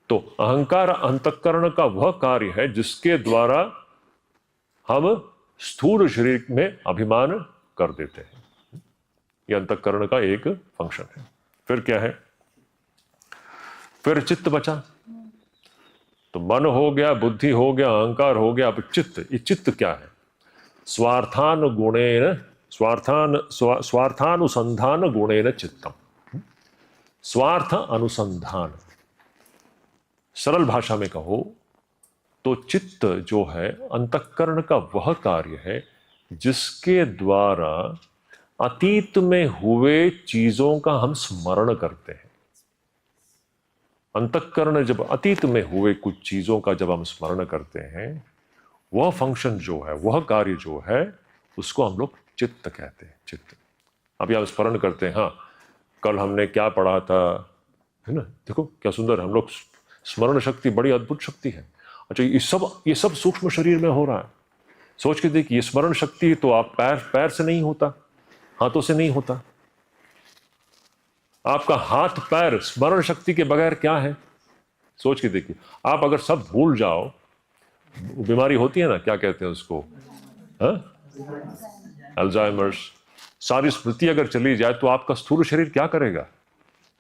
तो अहंकार अंतःकरण का वह कार्य है जिसके द्वारा हम स्थूल शरीर में अभिमान कर देते हैं। यह अंतःकरण का एक फंक्शन है। फिर क्या है? फिर चित्त बचा। तो मन हो गया, बुद्धि हो गया, अहंकार हो गया, अब चित्त। ये चित्त क्या है? स्वार्थान गुणेन, स्वार्थानुसंधान गुणेन चित्तम। स्वार्थ अनुसंधान, सरल भाषा में कहो तो चित्त जो है अंतःकरण का वह कार्य है जिसके द्वारा अतीत में हुए चीजों का हम स्मरण करते हैं। अंतःकरण जब अतीत में हुए कुछ चीजों का जब हम स्मरण करते हैं, वह फंक्शन जो है, वह कार्य जो है, उसको हम लोग चित्त कहते हैं। चित्त। अभी आप स्मरण करते हैं, हाँ कल हमने क्या पढ़ा था, है ना। देखो क्या सुंदर, हम लोग स्मरण शक्ति बड़ी अद्भुत शक्ति है। अच्छा, ये सब सूक्ष्म शरीर में हो रहा है। सोच के देखिए, ये स्मरण शक्ति तो आप पैर से नहीं होता, हाथों से नहीं होता। आपका हाथ पैर स्मरण शक्ति के बगैर क्या है? सोच के देखिए। आप अगर सब भूल जाओ, बीमारी होती है ना, क्या कहते हैं उसको, अल्जाइमर्स, सारी स्मृति अगर चली जाए तो आपका स्थूल शरीर क्या करेगा?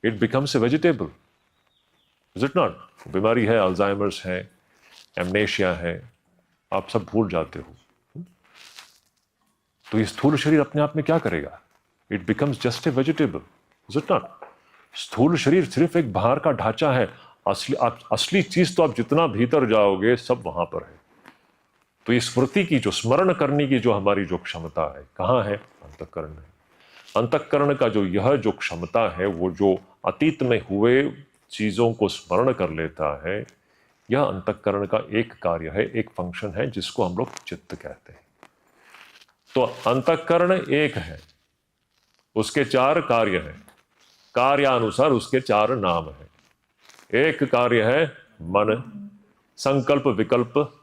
It becomes a vegetable, is it not? बीमारी है, अल्जाइमर्स है, एमनेशिया है, आप सब भूल जाते हो। तो ये स्थूल शरीर अपने आप में क्या करेगा? It becomes just a vegetable, is it not? स्थूल शरीर सिर्फ एक बाहर का ढांचा है। असली चीज तो आप जितना भीतर जाओगे सब वहां पर है। तो ये स्मृति की, जो स्मरण करने की जो हमारी जो क्षमता है, कहाँ है? अंतःकरण है। अंतःकरण का जो यह जो क्षमता है, वो जो अतीत में हुए चीजों को स्मरण कर लेता है, यह अंतःकरण का एक कार्य है, एक फंक्शन है जिसको हम लोग चित्त कहते हैं। तो अंतःकरण एक है, उसके चार कार्य हैं, कार्यानुसार उसके चार नाम हैं। एक कार्य है मन, संकल्प विकल्प।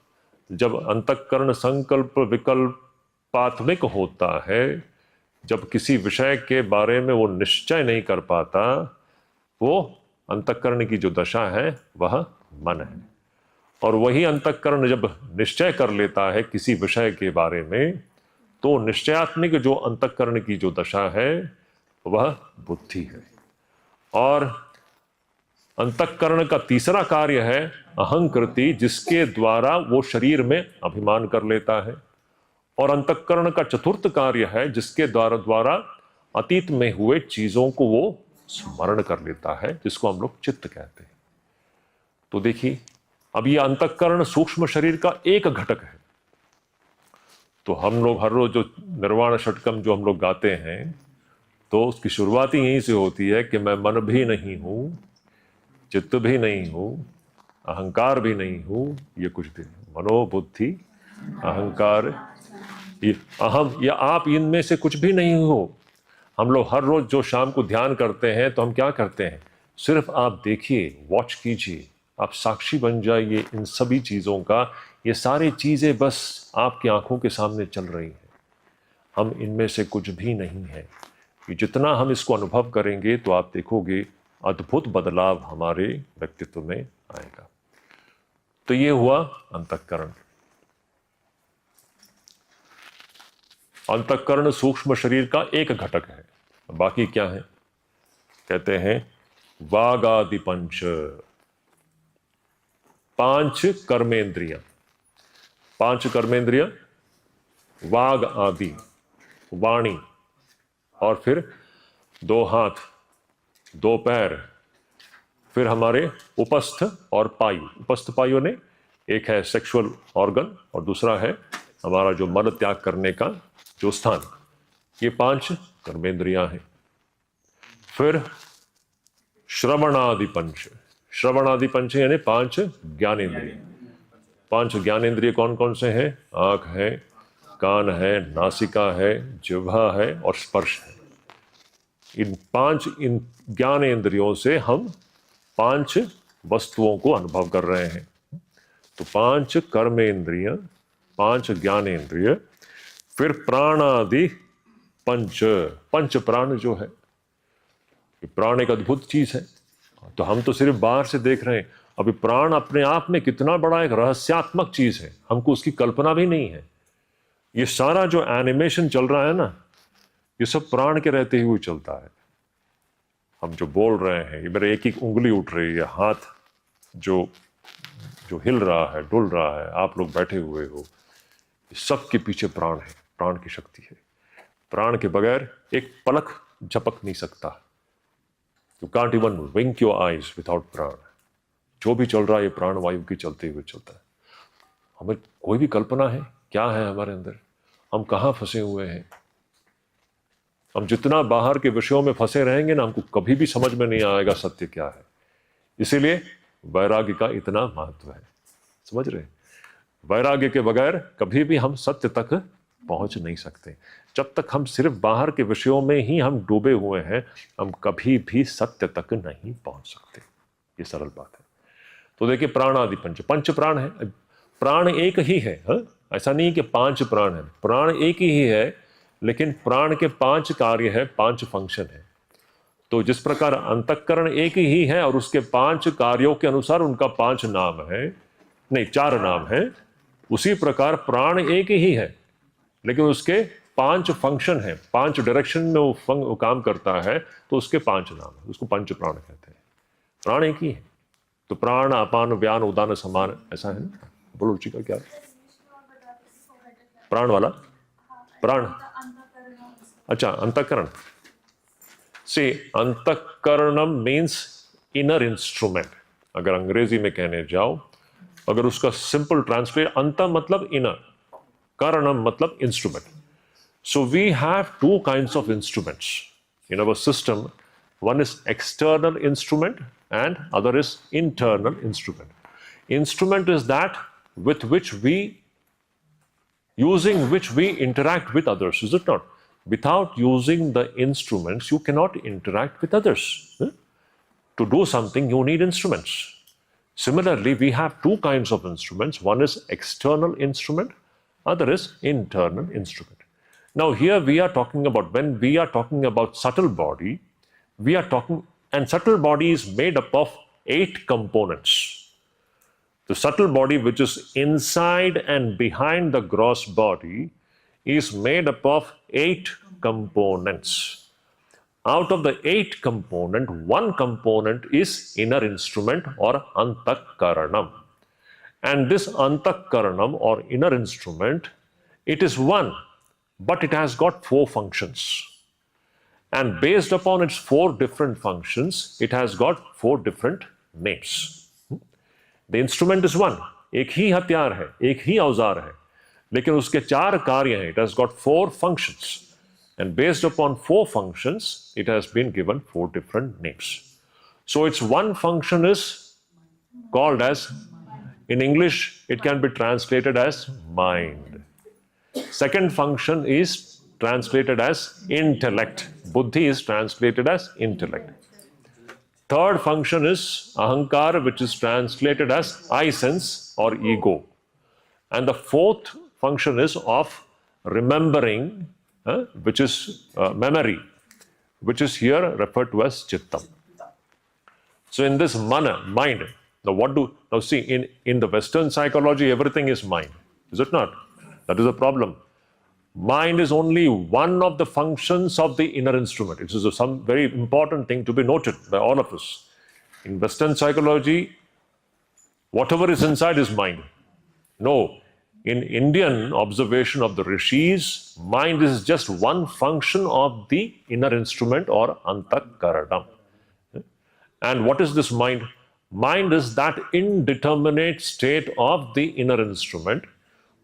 जब अंतःकरण संकल्प विकल्पात्मिक होता है, जब किसी विषय के बारे में वो निश्चय नहीं कर पाता, वो अंतःकरण की जो दशा है वह मन है। और वही अंतःकरण जब निश्चय कर लेता है किसी विषय के बारे में, तो निश्चयात्मिक जो अंतःकरण की जो दशा है वह बुद्धि है। और अंतःकरण का तीसरा कार्य है अहंकृति, जिसके द्वारा वो शरीर में अभिमान कर लेता है। और अंतःकरण का चतुर्थ कार्य है जिसके द्वारा अतीत में हुए चीजों को वो स्मरण कर लेता है, जिसको हम लोग चित्त कहते हैं। तो देखिए, अब ये अंतःकरण सूक्ष्म शरीर का एक घटक है। तो हम लोग हर रोज जो निर्वाण षटकम जो हम लोग गाते हैं, तो उसकी शुरुआत ही यहीं से होती है कि मैं मन भी नहीं हूं, चित्त भी नहीं हूं, अहंकार भी नहीं हूं। ये कुछ भी मनोबुद्धि अहंकार, ये अहम, या आप इनमें से कुछ भी नहीं हो। हम लोग हर रोज जो शाम को ध्यान करते हैं तो हम क्या करते हैं, सिर्फ आप देखिए, वॉच कीजिए, आप साक्षी बन जाइए इन सभी चीज़ों का। ये सारी चीज़ें बस आपकी आंखों के सामने चल रही हैं, हम इनमें से कुछ भी नहीं है। कि जितना हम इसको अनुभव करेंगे तो आप देखोगे अद्भुत बदलाव हमारे व्यक्तित्व में आएगा। तो ये हुआ अंतःकरण। अंतःकरण सूक्ष्म शरीर का एक घटक है। बाकी क्या है? कहते हैं वागादि पंच, 5 कर्मेंद्रियां। 5 कर्मेंद्रियां, वाग आदि, वाणी, और फिर 2 हाथ, 2 पैर, फिर हमारे उपस्थ और पायु। उपस्थ पायु ने एक है सेक्सुअल ऑर्गन और दूसरा है हमारा जो मल त्याग करने का जो स्थान। ये 5 कर्मेंद्रियां हैं। फिर श्रवणादि पंच। श्रवणादि पंच यानी 5 ज्ञानेंद्रिय। 5 ज्ञानेंद्रिय कौन कौन से हैं? आंख है, कान है, नासिका है, जिह्वा है और स्पर्श है। इन 5 ज्ञानेंद्रियों से हम 5 वस्तुओं को अनुभव कर रहे हैं। तो 5 कर्मेंद्रिय, 5 ज्ञानेंद्रिय, फिर प्राणादि पंच। पंच प्राण जो है, प्राण एक अद्भुत चीज है। तो हम तो सिर्फ बाहर से देख रहे हैं, अभी प्राण अपने आप में कितना बड़ा एक रहस्यात्मक चीज है, हमको उसकी कल्पना भी नहीं है। ये सारा जो एनिमेशन चल रहा है ना, ये सब प्राण के रहते हुए चलता है। हम जो बोल रहे हैं, ये मेरे एक एक उंगली उठ रही है, हाथ जो जो हिल रहा है, डुल रहा है, आप लोग बैठे हुए हो, सब के पीछे प्राण है, प्राण की शक्ति है। प्राण के बगैर एक पलक झपक नहीं सकता। You can't even wink your eyes without prana. जो भी चल रहा है ये प्राण वायु की चलते हुए चलता है। हमें कोई भी कल्पना है क्या है हमारे अंदर? हम कहाँ फंसे हुए हैं? हम जितना बाहर के विषयों में फंसे रहेंगे ना, हमको कभी भी समझ में नहीं आएगा सत्य क्या है। इसीलिए वैराग्य का इतना महत्व है। समझ रहे? वैराग्य के बगैर कभी भी हम सत्य तक पहुंच नहीं सकते। जब तक हम सिर्फ बाहर के विषयों में ही हम डूबे हुए हैं, हम कभी भी सत्य तक नहीं पहुंच सकते। ये सरल बात है। तो देखिए, प्राणादि पंच, पंच प्राण है। प्राण एक ही है, हा? ऐसा नहीं कि 5 प्राण है। प्राण एक ही है, लेकिन प्राण के 5 कार्य है, 5 फंक्शन है। तो जिस प्रकार अंतःकरण एक ही है और उसके 5 कार्यों के अनुसार उनका 5 नाम है, नहीं 4 नाम है, उसी प्रकार प्राण एक ही है, लेकिन उसके 5 फंक्शन है, 5 डायरेक्शन में वो काम करता है, तो उसके 5 नाम है। उसको पंच प्राण कहते हैं। प्राण एक ही है। तो प्राण, अपान, व्यान, उदान, समान, ऐसा है ना। बोलो रुचि का क्या? प्राण वाला प्राण, अच्छा अंतःकरण से अंतःकरणम मीन्स इनर इंस्ट्रूमेंट। अगर अंग्रेजी में कहने जाओ, अगर उसका सिंपल ट्रांसलेट, अंत मतलब inner, karanam matlab instrument. So we have 2 kinds of instruments in our system. One is external instrument and other is internal instrument. Instrument is that with which we, using which we interact with others, is it not? Without using the instruments, you cannot interact with others. To do something, you need instruments. Similarly, we have 2 kinds of instruments. One is external instrument, other is internal instrument. Now here we are talking about, when we are talking about subtle body, we are talking, and subtle body is made up of 8 components. The subtle body, which is inside and behind the gross body, is made up of 8 components. Out of the 8 component, 1 component is inner instrument or antakaranam. And this antakaranam or inner instrument, it is one, but it has got 4 functions. And based upon its 4 different functions, it has got 4 different names. The instrument is one, एक ही हथियार है, एक ही औजार है, लेकिन उसके 4 कार्य हैं. It has got 4 functions. And based upon 4 functions, it has been given 4 different names. So its one function is called as, in English, it can be translated as mind. Second function is translated as intellect, Buddhi is translated as intellect. Third function is ahankara, which is translated as I sense or ego. And the fourth function is of remembering, which is memory, which is here referred to as chittam. So in this mana, mind, now see, in the Western psychology, everything is mind. Is it not? That is a problem. Mind is only one of the functions of the inner instrument. It is some very important thing to be noted by all of us. In Western psychology, whatever is inside is mind. No, in Indian observation of the rishis, mind is just one function of the inner instrument or antakaranam. And what is this mind? Mind is that indeterminate state of the inner instrument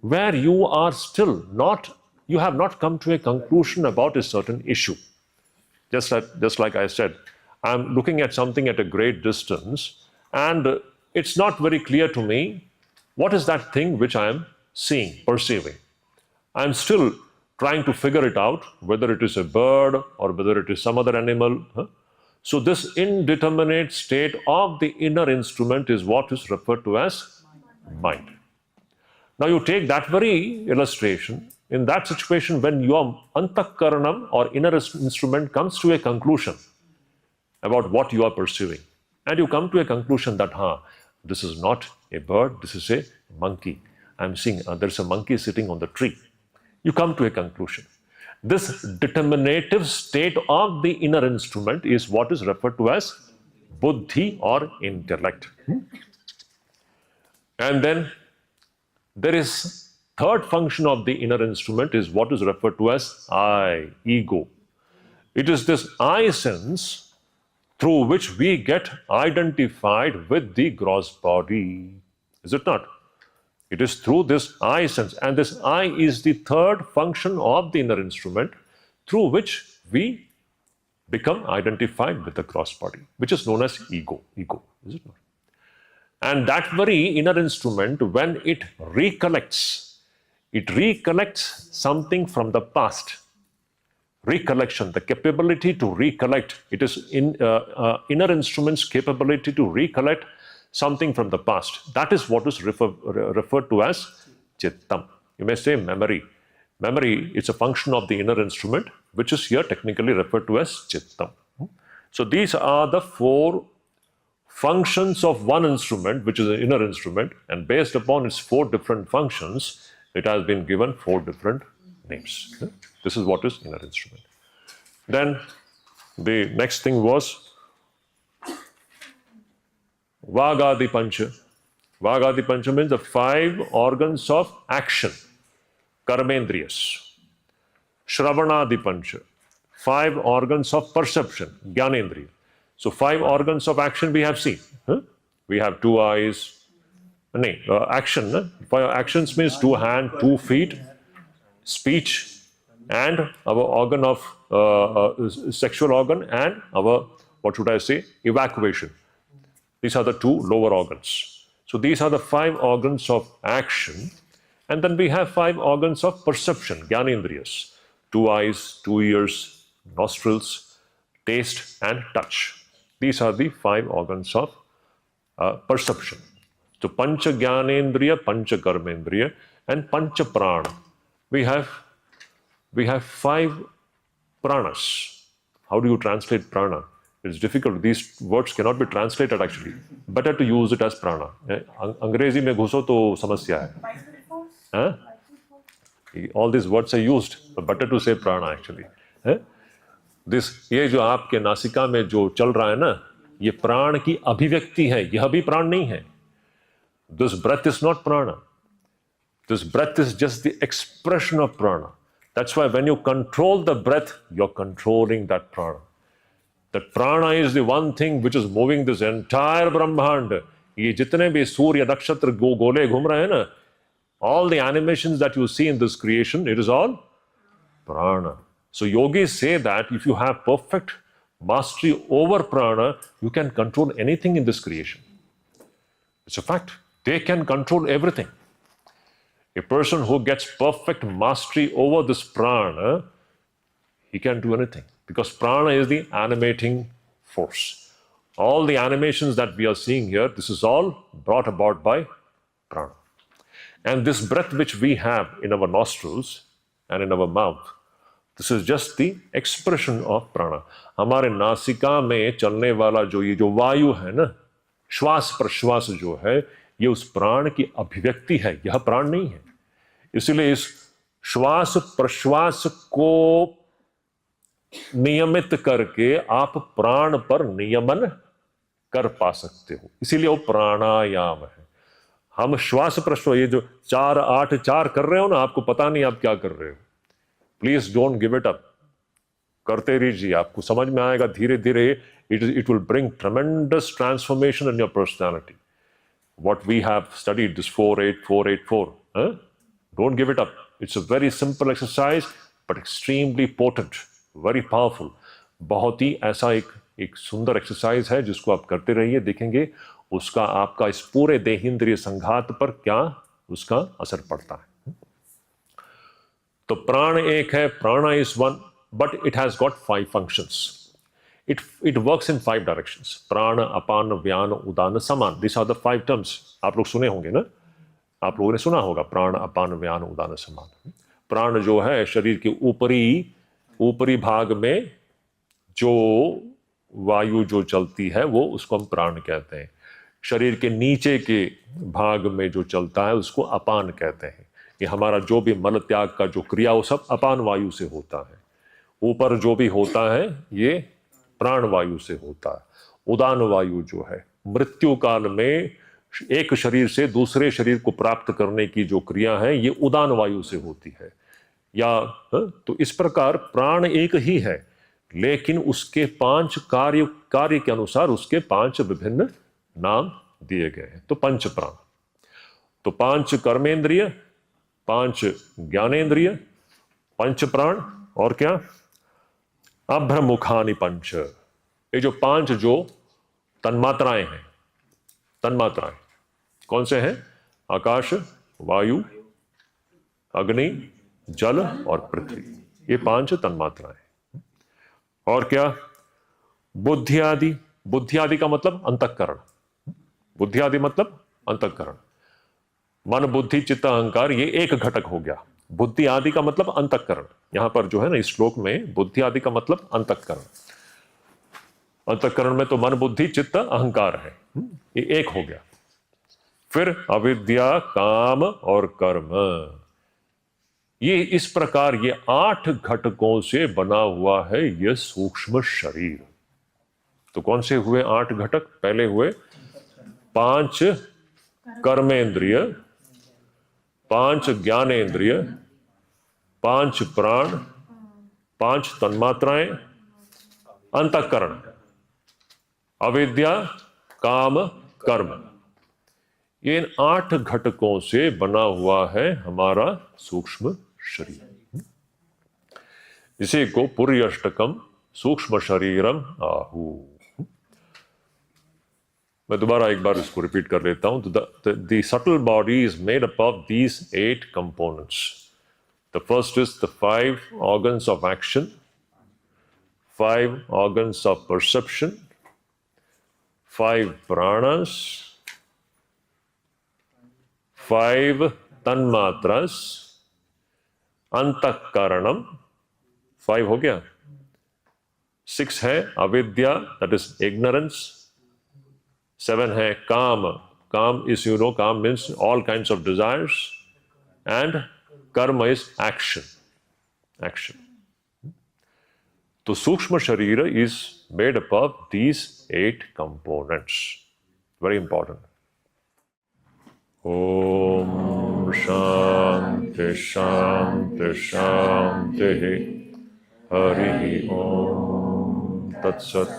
where you are still not, you have not come to a conclusion about a certain issue. Just like I said, I'm looking at something at a great distance and it's not very clear to me what is that thing which I am seeing, perceiving. I'm still trying to figure it out, whether it is a bird or whether it is some other animal. So this indeterminate state of the inner instrument is what is referred to as mind. Now you take that very illustration. In that situation, when your antakaranam or inner instrument comes to a conclusion about what you are perceiving, and you come to a conclusion that, this is not a bird, this is a monkey. I'm seeing there's a monkey sitting on the tree. You come to a conclusion. This determinative state of the inner instrument is what is referred to as buddhi or intellect. And then there is third function of the inner instrument is what is referred to as I, ego. It is this I sense through which we get identified with the gross body. Is it not? It is through this I sense, and this I is the third function of the inner instrument through which we become identified with the gross body, which is known as ego. Ego, is it not? And that very inner instrument, when it recollects something from the past. Recollection, the capability to recollect. It is in inner instrument's capability to recollect something from the past. That is what is referred to as chittam. You may say memory. Memory is a function of the inner instrument, which is here technically referred to as chittam. So these are the four functions of one instrument, which is an inner instrument, and based upon its four different functions, it has been given four different names. This is what is inner instrument. Then the next thing was Vagadi Pancha. Vagadi Pancha means the five organs of action, karmendriyas. Shravanadi Pancha, five organs of perception, jnanendriya. So five organs of action we have seen. We have two eyes. Action. Five actions means two hands, 2 feet, speech, and our organ of sexual organ, and our, what should I say, evacuation. These are the two lower organs. So these are the five organs of action. And then we have five organs of perception, jnanendriyas. 2 eyes, 2 ears, nostrils, taste, and touch. These are the five organs of perception. So pancha jnanendriya, pancha karmendriya, and pancha prana. We have 5 pranas. How do you translate prana? It's difficult. These words cannot be translated actually. Better to use it as prana. Angrezi mein ghuso to samasya hai. All these words are used, but better to say prana actually. This, ये जो आपके नासिका में जो चल रहा है ना, ये प्राण की अभिव्यक्ति है. यह भी प्राण नहीं है. This breath is not prana. This breath is just the expression of prana. That's why when you control the breath, you're controlling that prana. That prana is the one thing which is moving this entire Brahmand. ये जितने भी सूर्य नक्षत्र गोले घूम रहे हैं ना, all the animations that you see in this creation, it is all prana. So yogis say that if you have perfect mastery over prana, you can control anything in this creation. It's a fact. They can control everything. A person who gets perfect mastery over this prana, he can do anything. because prana is the animating force. All the animations that we are seeing here, this is all brought about by prana. And this breath which we have in our nostrils and in our mouth, this is just the expression of prana. हमारे नासिका में चलने वाला जो ये जो वायु है ना, श्वास प्रश्वास जो है, ये उस प्राण की अभिव्यक्ति है, यह प्राण नहीं है. इसलिए इस श्वास प्रश्वास को नियमित करके आप प्राण पर नियमन कर पा सकते हो, इसीलिए वो प्राणायाम है. हम श्वास प्रश्वास ये जो 4 8 4 कर रहे हो ना, आपको पता नहीं आप क्या कर रहे हो. Please don't give it up, करते रहिए, आपको समझ में आएगा धीरे धीरे. It will bring tremendous transformation in your personality. What we have studied this 4-8-4-8-4, don't give it up. It's a very simple exercise but extremely potent, very powerful. बहुत ही ऐसा एक सुंदर एक्सरसाइज है जिसको आप करते रहिए, देखेंगे उसका आपका इस पूरे देहेंद्रिय संघात पर क्या उसका असर पड़ता है. तो प्राण एक है, prana is one, but it has got 5 functions. It works in 5 directions. Prana, apana, vyana, udana, samana. This are the 5 terms. आप लोग सुने होंगे ना, आप लोगों ने सुना होगा प्राण, अपान, व्यान, उदान, समान. प्राण जो है शरीर के ऊपरी भाग में जो वायु जो चलती है वो उसको हम प्राण कहते हैं. शरीर के नीचे के भाग में जो चलता है उसको अपान कहते हैं. ये हमारा जो भी मल त्याग का जो क्रिया वो सब अपान वायु से होता है. ऊपर जो भी होता है ये प्राण वायु से होता है. उदान वायु जो है मृत्यु काल में एक शरीर से दूसरे शरीर को प्राप्त करने की जो क्रिया है ये उदान वायु से होती है. या तो इस प्रकार प्राण एक ही है, लेकिन उसके 5 कार्य के अनुसार उसके 5 विभिन्न नाम दिए गए हैं. तो पंच प्राण. तो 5 कर्मेंद्रिय, 5 ज्ञानेंद्रिय, पंच प्राण और क्या, अभ्रमुखानि पंच. ये जो 5 जो तन्मात्राएं हैं, तन्मात्राएं कौन से हैं? आकाश, वायु, अग्नि, जल और पृथ्वी. ये 5 तन्मात्राएं. और क्या? बुद्धि आदि. बुद्धि आदि का मतलब अंतःकरण. बुद्धि आदि मतलब अंतःकरण. मन, बुद्धि, चित्त, अहंकार, ये एक घटक हो गया. बुद्धि आदि का मतलब अंतःकरण. यहां पर जो है ना इस श्लोक में बुद्धि आदि का मतलब अंतःकरण. अंतःकरण में तो मन, बुद्धि, चित्त, अहंकार है, ये एक हो गया. फिर अविद्या, काम और कर्म. ये इस प्रकार ये 8 घटकों से बना हुआ है यह सूक्ष्म शरीर. तो कौन से हुए 8 घटक? पहले हुए 5 कर्मेंद्रिय, 5 ज्ञानेंद्रिय, 5 प्राण, 5 तन्मात्राएं, अंतःकरण, अविद्या, काम, कर्म. ये इन 8 घटकों से बना हुआ है हमारा सूक्ष्म शरीर. इसी को पुर्यष्टकम सूक्ष्म शरीरम आहु. मैं दोबारा एक बार इसको रिपीट कर लेता हूं. The subtle body is made up of these 8 components. The first is the 5 organs of action, 5 organs of perception, 5 प्राणस, 5 तन्मात्रास, अंतःकरणम 5 हो गया. 6 है अविद्या, दैट इज इग्नोरेंस. 7 है काम. Kama is kama means all kinds of desires. And karma is action. तो sukshma sharira is made up of these 8 components. Very important. ओम शांति शांति शांति. हरि ओम तत्सत.